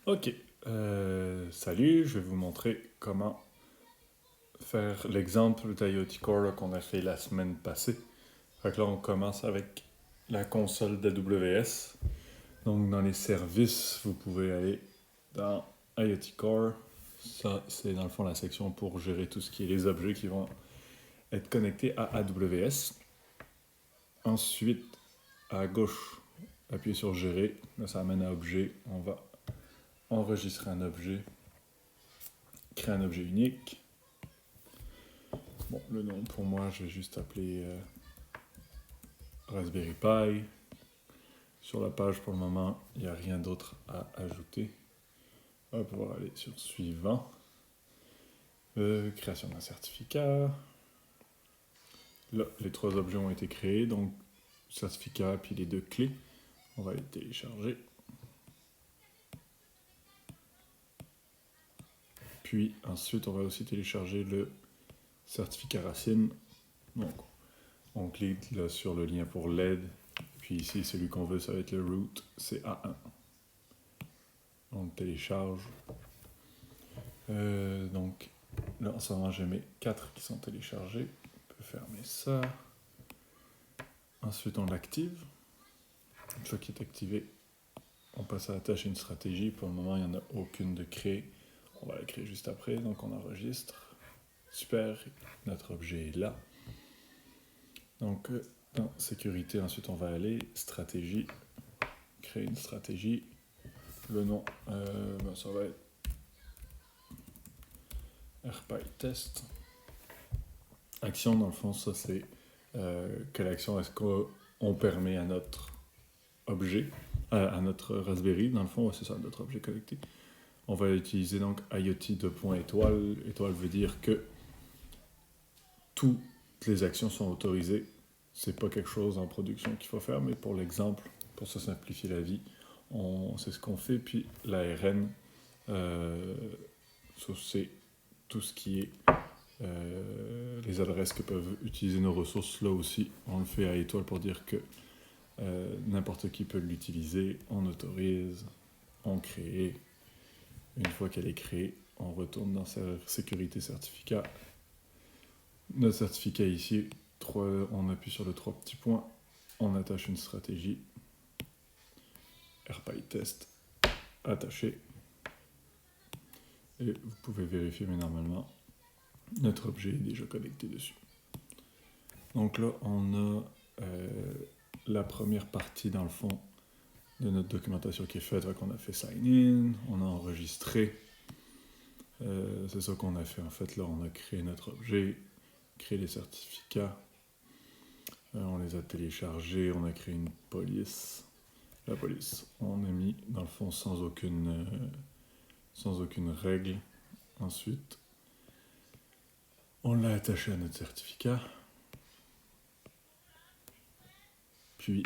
Ok, salut, je vais vous montrer comment faire l'exemple d'IoT Core là, qu'on a fait la semaine passée. Fait que là, on commence avec la console d'AWS. Donc, dans les services, vous pouvez aller dans IoT Core. Ça, c'est dans le fond la section pour gérer tout ce qui est les objets qui vont être connectés à AWS. Ensuite, à gauche, appuyez sur Gérer. Là, ça amène à Objet. On va enregistrer un objet, créer un objet unique. Bon, le nom pour moi, je vais juste appeler Raspberry Pi. Sur la page, pour le moment, il n'y a rien d'autre à ajouter. On va pouvoir aller sur Suivant. Création d'un certificat. Là, les trois objets ont été créés, donc certificat puis les deux clés. On va les télécharger. Puis ensuite, on va aussi télécharger le certificat racine. Donc, on clique là sur le lien pour l'aide. Puis ici, celui qu'on veut, ça va être le root, c'est A1. On le télécharge. Donc, là, en ce moment, j'ai mes 4 qui sont téléchargés. On peut fermer ça. Ensuite, on l'active. Une fois qu'il est activé, on passe à la tâche une stratégie. Pour le moment, il n'y en a aucune de créée. On va la créer juste après. Donc, on enregistre. Super, notre objet est là. Donc, dans sécurité, ensuite, on va aller stratégie, créer une stratégie. Le nom, ça va être RPyTest. Action, dans le fond, ça c'est quelle action est-ce qu'on permet à notre objet, à notre Raspberry, dans le fond, c'est ça, notre objet connecté. On va utiliser donc IoT de point étoile. Étoile veut dire que toutes les actions sont autorisées. C'est pas quelque chose en production qu'il faut faire, mais pour l'exemple, pour se simplifier la vie, c'est ce qu'on fait. Puis l'ARN, c'est tout ce qui est les adresses que peuvent utiliser nos ressources. Là aussi, on le fait à étoile pour dire que n'importe qui peut l'utiliser. On autorise, on crée. Une fois qu'elle est créée, on retourne dans sa sécurité certificat. Notre certificat ici, on appuie sur les 3 petits points, on attache une stratégie, RPyTest, attaché, et vous pouvez vérifier, mais normalement, notre objet est déjà connecté dessus. Donc là, on a la première partie, dans le fond, de notre documentation qui est faite. On a fait sign in, on a enregistré. C'est ça qu'on a fait, en fait. Là, on a créé notre objet, créé les certificats. On les a téléchargés, on a créé une police. La police, on a mis, dans le fond, sans aucune règle. Ensuite, on l'a attaché à notre certificat. Puis,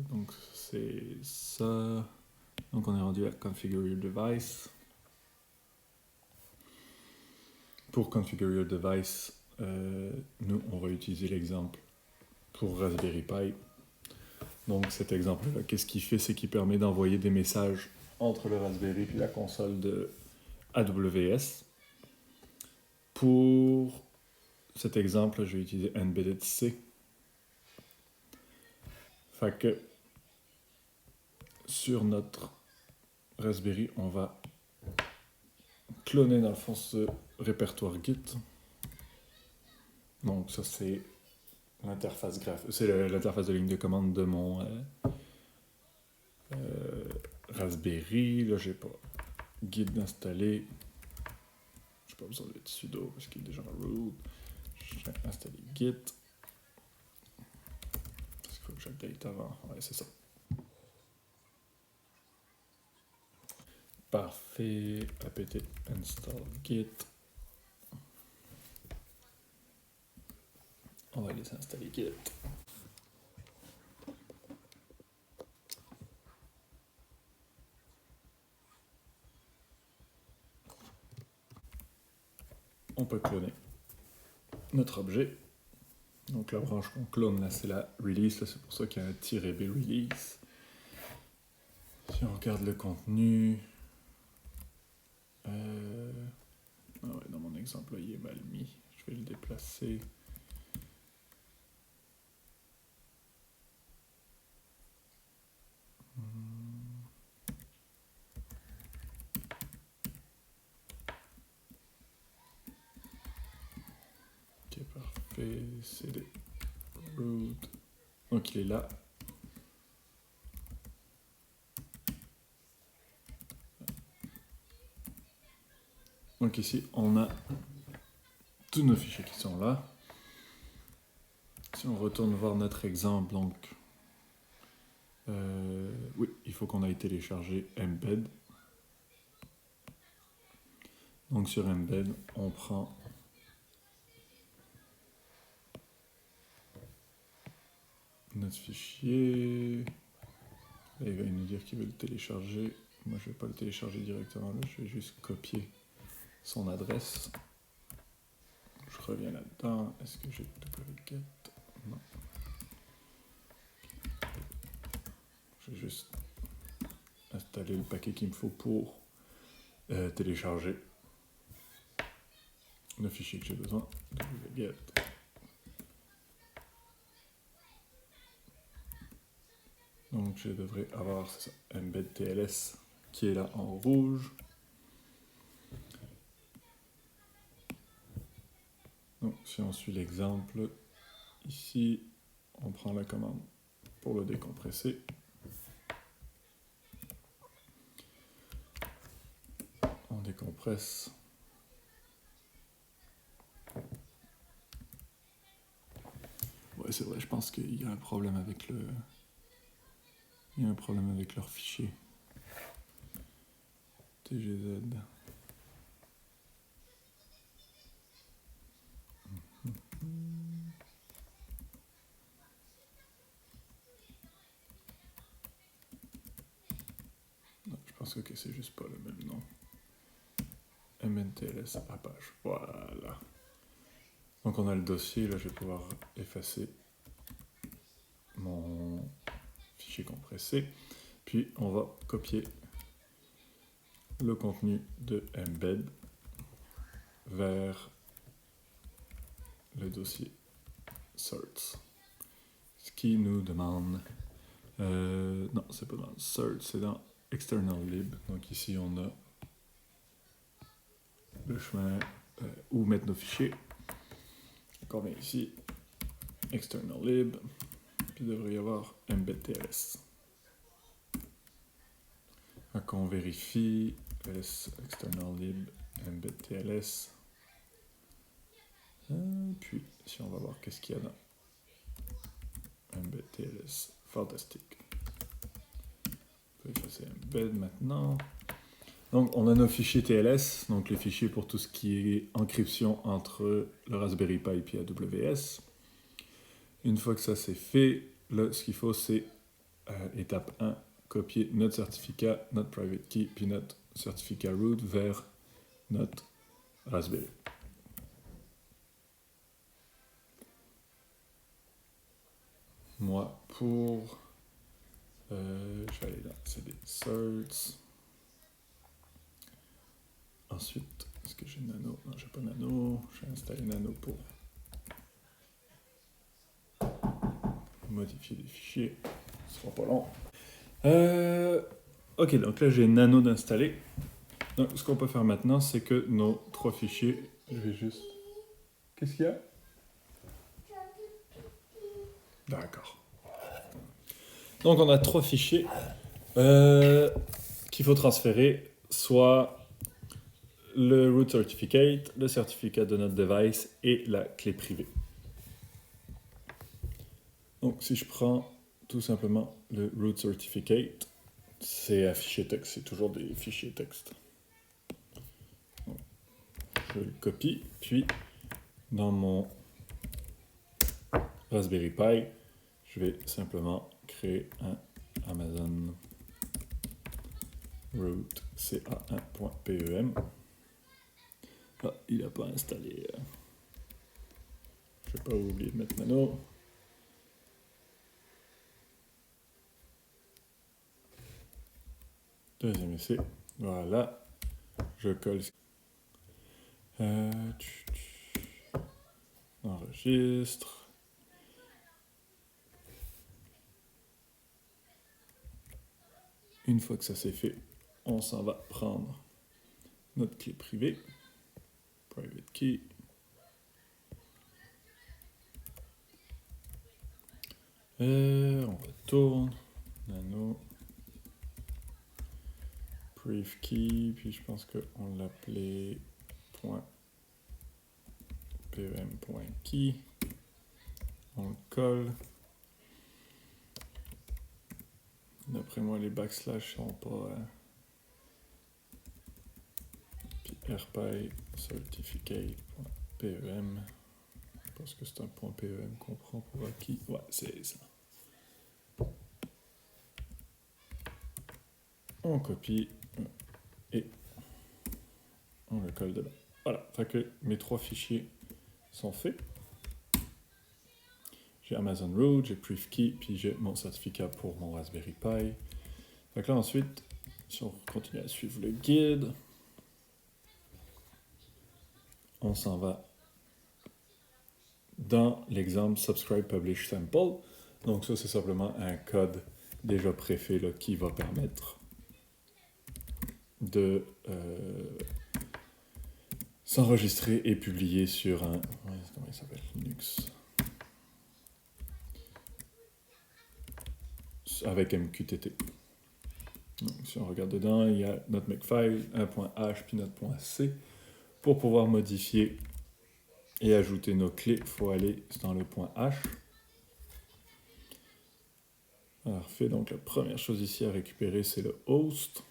donc c'est ça. Donc on est rendu à Configure Your Device. Pour Configure Your Device, nous, on va utiliser l'exemple pour Raspberry Pi. Donc cet exemple-là, qu'est-ce qu'il fait? C'est qu'il permet d'envoyer des messages entre le Raspberry et la console de AWS. Pour cet exemple, je vais utiliser Embedded C. Fait que sur notre Raspberry, on va cloner dans le fond ce répertoire Git. Donc ça c'est l'interface graphique, c'est l'interface de ligne de commande de mon Raspberry. Là j'ai pas Git d'installer. J'ai pas besoin d'être sudo parce qu'il est déjà en root. Je vais installer Git. Parce qu'il faut que j'update avant. Ouais, c'est ça. Parfait. apt install git. On va laisser installer Git. On peut cloner notre objet. Donc la branche qu'on clone là, c'est la release. Là, c'est pour ça qu'il y a un -b release. Si Puis on regarde le contenu. Ah ouais, dans mon exemple, là, il est mal mis. Je vais le déplacer. Ok, parfait. CD root. Donc il est là. Donc ici, on a tous nos fichiers qui sont là. Si on retourne voir notre exemple, donc, oui, il faut qu'on aille télécharger Embed. Donc sur Embed, on prend notre fichier. Là, il va nous dire qu'il veut le télécharger. Moi, je ne vais pas le télécharger directement là, je vais juste copier son adresse. Je reviens là-dedans. Est-ce que j'ai wget? Non. Je vais juste installer le paquet qu'il me faut pour télécharger le fichier que j'ai besoin. wget. Donc je devrais avoir ça, embed TLS qui est là en rouge. Donc si on suit l'exemple, ici on prend la commande pour le décompresser. On décompresse. Ouais, c'est vrai, je pense qu'il y a un problème avec le... Il y a un problème avec leur fichier. TGZ. Non, je pense que c'est juste pas le même nom. MNTLS Apache. Voilà. Donc on a le dossier, là je vais pouvoir effacer mon fichier compressé. Puis on va copier le contenu de embed vers le dossier certs. Ce qui nous demande... non, c'est pas dans certs, c'est dans external lib. Donc ici on a le chemin où mettre nos fichiers. Donc on vient ici, external lib, puis il devrait y avoir embed TLS. Donc on vérifie external lib embed TLS. Puis si on va voir qu'est-ce qu'il y a dans embed TLS, fantastique. On peut effacer embed maintenant. Donc on a nos fichiers TLS, donc les fichiers pour tout ce qui est encryption entre le Raspberry Pi et AWS. Une fois que ça c'est fait, là ce qu'il faut c'est étape 1, copier notre certificat, notre private key, puis notre certificat root vers notre Raspberry. Moi, pour... je vais aller là, c'est des certs. Ensuite, est-ce que j'ai Nano? Non, j'ai pas Nano. Je vais installer Nano pour modifier les fichiers. Ce sera pas long. Ok, donc là j'ai Nano d'installer. Donc ce qu'on peut faire maintenant, c'est que nos 3 fichiers, je vais juste... Qu'est-ce qu'il y a? D'accord. Donc on a 3 fichiers qu'il faut transférer, soit le root certificate, le certificat de notre device et la clé privée. Donc si je prends tout simplement le root certificate, c'est un fichier texte, c'est toujours des fichiers texte. Donc, je le copie, puis dans mon Raspberry Pi, je vais simplement créer un Amazon root ca1.pem. Ah, il n'a pas installé. Je ne vais pas oublier de mettre Nano. Deuxième essai. Voilà. Je colle. Enregistre. Une fois que ça c'est fait, on s'en va prendre notre clé privée. Private key. On retourne. Nano. Brief key. Puis je pense qu'on l'appelait .pem.key. On le colle. D'après moi, les backslash sont pas. Puis rpy certificate.pem. Parce que c'est un .pem qu'on prend pour acquis. Ouais, c'est ça. On copie et on le colle dedans. Voilà, fait que mes 3 fichiers sont faits. J'ai Amazon Root, j'ai PrivKey, puis j'ai mon certificat pour mon Raspberry Pi. Fait que là ensuite, si on continue à suivre le guide, on s'en va dans l'exemple Subscribe Publish Sample. Donc ça, c'est simplement un code déjà préfet là, qui va permettre de s'enregistrer et publier sur un... Comment il s'appelle? Linux. Avec MQTT. Donc, si on regarde dedans, il y a notre Makefile, un .h puis notre .c. Pour pouvoir modifier et ajouter nos clés, il faut aller dans le .h. Parfait, donc la première chose ici à récupérer, c'est le host.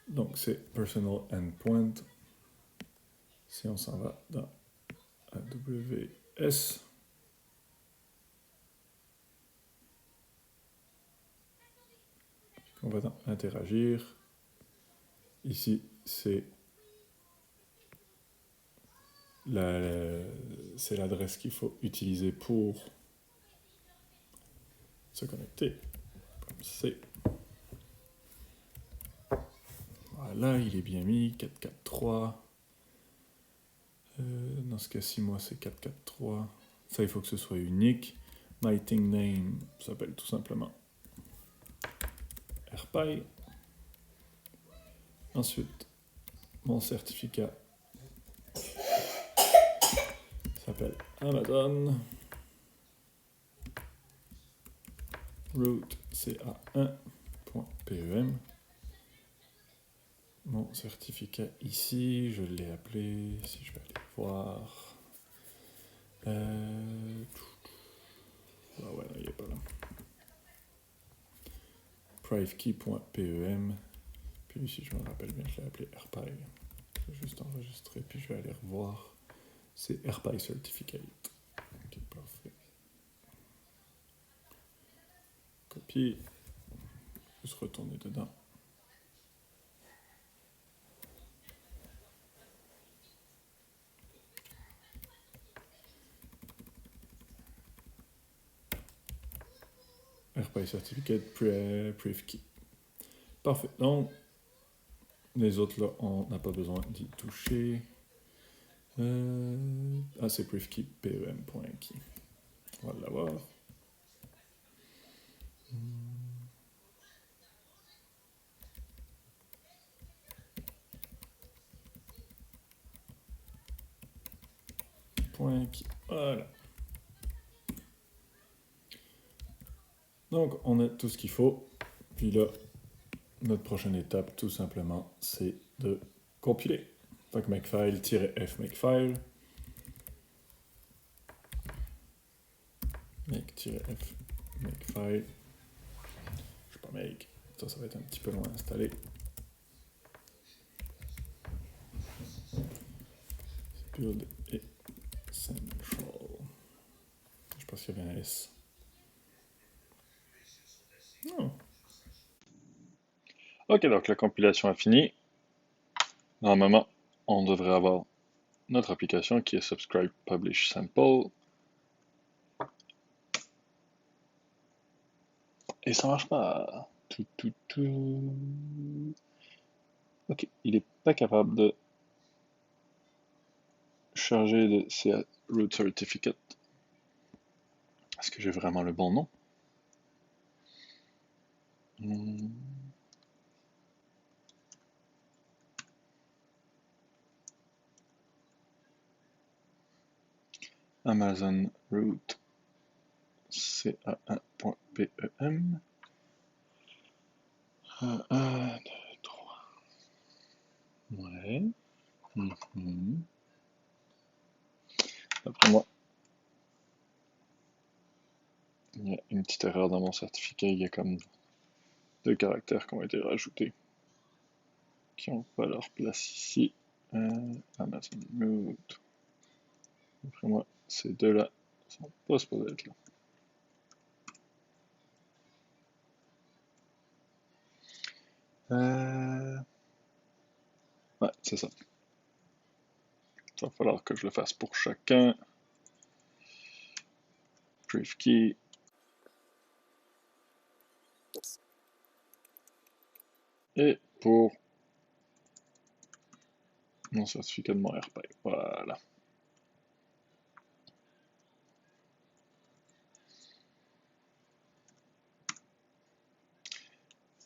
Donc c'est personal endpoint. Si on s'en va dans AWS, on va dans interagir. Ici, c'est l'adresse qu'il faut utiliser pour se connecter. Comme c'est. Voilà, il est bien mis, 443. Dans ce cas-ci, moi, c'est 443. Ça, il faut que ce soit unique. My thing name s'appelle tout simplement rpy. Ensuite, mon certificat s'appelle Amazon. Root ca1.pem. Mon certificat ici, je l'ai appelé, si je vais aller voir. Ah ouais, il n'est pas là. Privekey.pem. Puis si je me rappelle bien, je l'ai appelé rpy. Je vais juste enregistrer, puis je vais aller revoir. C'est rpy certificate. Ok, parfait. Copier. Juste retourner dedans. rpy certificate, privkey. Parfait. Donc, les autres là, on n'a pas besoin d'y toucher. C'est privkey pem.key. On va l'avoir. Voilà. Donc, on a tout ce qu'il faut. Puis là, notre prochaine étape, tout simplement, c'est de compiler. Donc, makefile-f makefile. Make-f makefile. Je sais pas make. Ça va être un petit peu long à installer. Build essential. Je pense qu'il y avait un S. Non. Ok, donc la compilation a fini. Normalement, on devrait avoir notre application qui est Subscribe Publish Sample. Et ça marche pas. Tout. Ok, il est pas capable de charger de CA root certificate. Est-ce que j'ai vraiment le bon nom? Amazon root ca1.pem. 1, 2, 3. Ouais. D'après moi, il y a une petite erreur dans mon certificat. Il y a comme 2 caractères qui ont été rajoutés, qui n'ont pas leur place ici. Amazon root. D'après moi, ces deux-là ne sont pas supposés être là. Ouais, c'est ça. Il va falloir que je le fasse pour chacun. Brief key. Et pour mon certificat de mon AirPay. Voilà.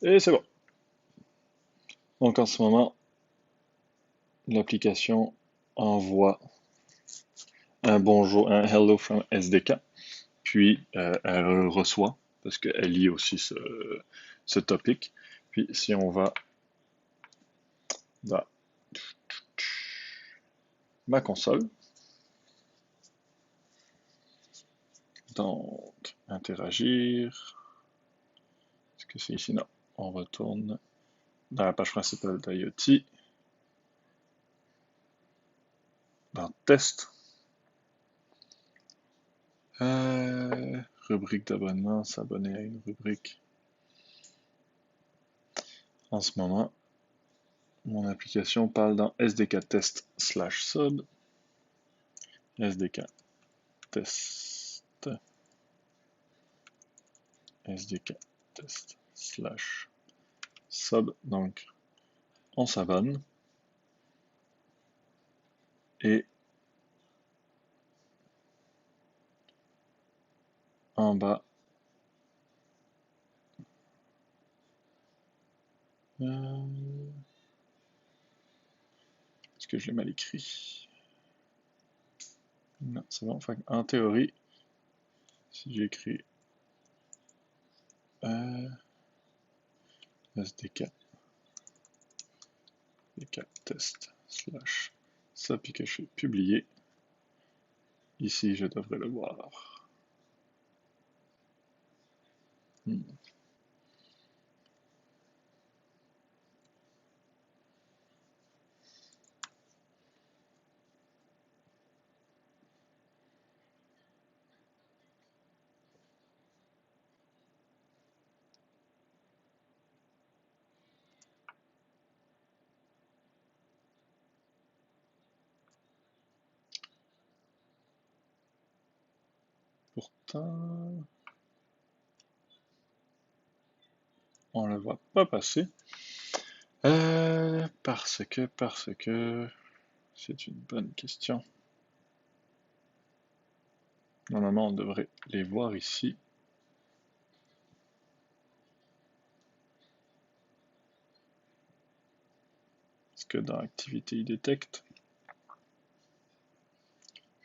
Et c'est bon. Donc en ce moment, l'application envoie un bonjour, un hello from SDK, puis elle reçoit, parce qu'elle lit aussi ce topic. Puis si on va dans ma console, donc interagir, est-ce que c'est ici? Non, on retourne dans la page principale d'IoT, dans test, rubrique d'abonnement, s'abonner à une rubrique. En ce moment, mon application parle dans SDK test /sub, SDK test, SDK test /sub, donc on s'abonne et en bas, est-ce que je l'ai mal écrit? Non, c'est bon. Enfin, en théorie, si j'écris SDK test /sub puis que je fais publier, ici je devrais le voir. Pourtant, on ne le voit pas passer. Parce que c'est une bonne question. Normalement, on devrait les voir ici. Est-ce que dans activité, il détecte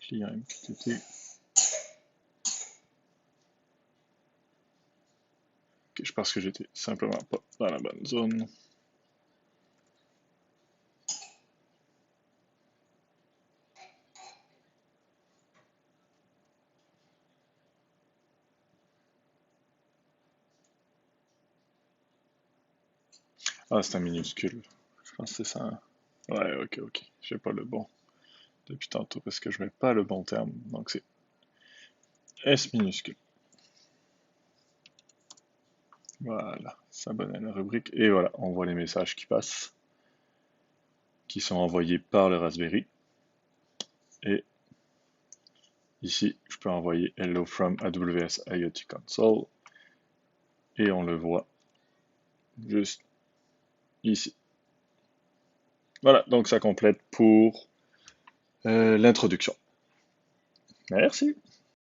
client MQTT. Okay, je pense que j'étais simplement pas dans la bonne zone. Ah, c'est un minuscule. Je pense que c'est ça. Ouais, ok. J'ai pas le bon depuis tantôt parce que je mets pas le bon terme. Donc c'est S minuscule. Voilà, s'abonner à la rubrique. Et voilà, on voit les messages qui passent, qui sont envoyés par le Raspberry. Et ici, je peux envoyer Hello from AWS IoT Console. et on le voit juste ici. Voilà, donc ça complète pour l'introduction. Merci.